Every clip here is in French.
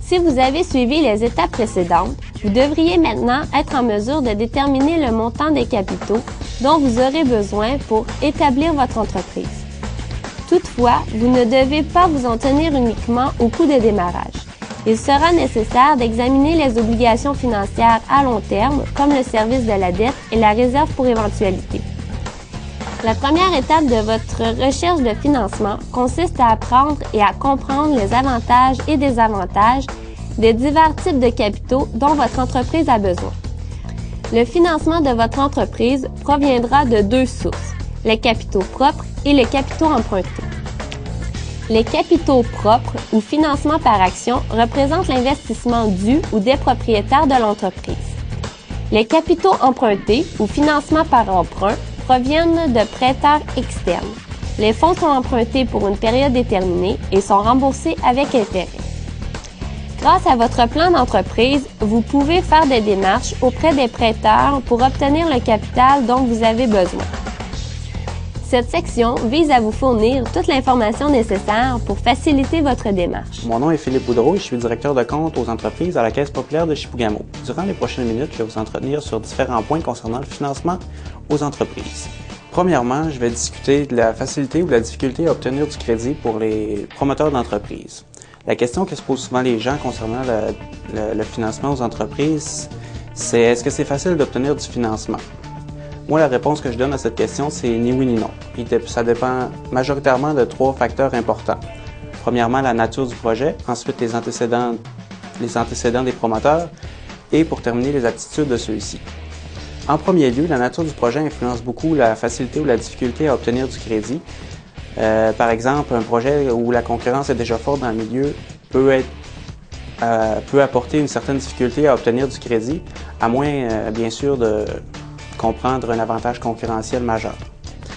Si vous avez suivi les étapes précédentes, vous devriez maintenant être en mesure de déterminer le montant des capitaux dont vous aurez besoin pour établir votre entreprise. Toutefois, vous ne devez pas vous en tenir uniquement au coût de démarrage. Il sera nécessaire d'examiner les obligations financières à long terme, comme le service de la dette et la réserve pour éventualité. La première étape de votre recherche de financement consiste à apprendre et à comprendre les avantages et désavantages des divers types de capitaux dont votre entreprise a besoin. Le financement de votre entreprise proviendra de deux sources, les capitaux propres et les capitaux empruntés. Les capitaux propres ou financement par action représentent l'investissement dû ou des propriétaires de l'entreprise. Les capitaux empruntés ou financement par emprunt proviennent de prêteurs externes. Les fonds sont empruntés pour une période déterminée et sont remboursés avec intérêt. Grâce à votre plan d'entreprise, vous pouvez faire des démarches auprès des prêteurs pour obtenir le capital dont vous avez besoin. Cette section vise à vous fournir toute l'information nécessaire pour faciliter votre démarche. Mon nom est Philippe Boudreau et je suis directeur de compte aux entreprises à la Caisse populaire de Chibougamau. Durant les prochaines minutes, je vais vous entretenir sur différents points concernant le financement aux entreprises. Premièrement, je vais discuter de la facilité ou de la difficulté à obtenir du crédit pour les promoteurs d'entreprise. La question que se posent souvent les gens concernant le financement aux entreprises, c'est est-ce que c'est facile d'obtenir du financement? Moi, la réponse que je donne à cette question, c'est ni oui ni non. Ça dépend majoritairement de trois facteurs importants. Premièrement, la nature du projet, ensuite les antécédents des promoteurs et pour terminer, les aptitudes de ceux-ci. En premier lieu, la nature du projet influence beaucoup la facilité ou la difficulté à obtenir du crédit. Par exemple, un projet où la concurrence est déjà forte dans le milieu peut apporter une certaine difficulté à obtenir du crédit, à moins, bien sûr, de comprendre un avantage concurrentiel majeur.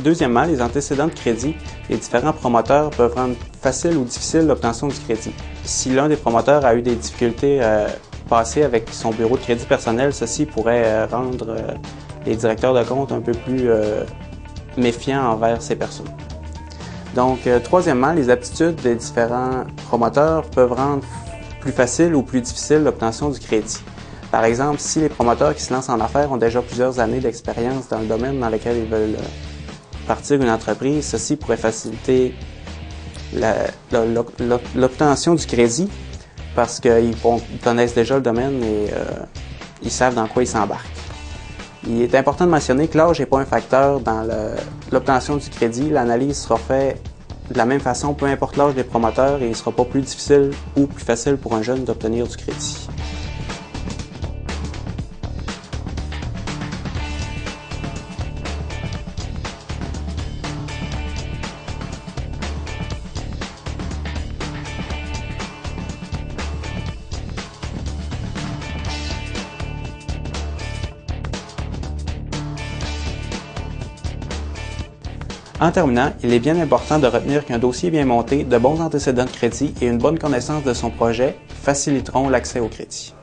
Deuxièmement, les antécédents de crédit des différents promoteurs peuvent rendre facile ou difficile l'obtention du crédit. Si l'un des promoteurs a eu des difficultés passées avec son bureau de crédit personnel, ceci pourrait rendre les directeurs de compte un peu plus méfiants envers ces personnes. Donc, troisièmement, les aptitudes des différents promoteurs peuvent rendre plus facile ou plus difficile l'obtention du crédit. Par exemple, si les promoteurs qui se lancent en affaires ont déjà plusieurs années d'expérience dans le domaine dans lequel ils veulent partir une entreprise, ceci pourrait faciliter l'obtention du crédit parce qu'ils connaissent déjà le domaine et ils savent dans quoi ils s'embarquent. Il est important de mentionner que l'âge n'est pas un facteur dans l'obtention du crédit. L'analyse sera faite de la même façon, peu importe l'âge des promoteurs, et il ne sera pas plus difficile ou plus facile pour un jeune d'obtenir du crédit. En terminant, il est bien important de retenir qu'un dossier bien monté, de bons antécédents de crédit et une bonne connaissance de son projet faciliteront l'accès au crédit.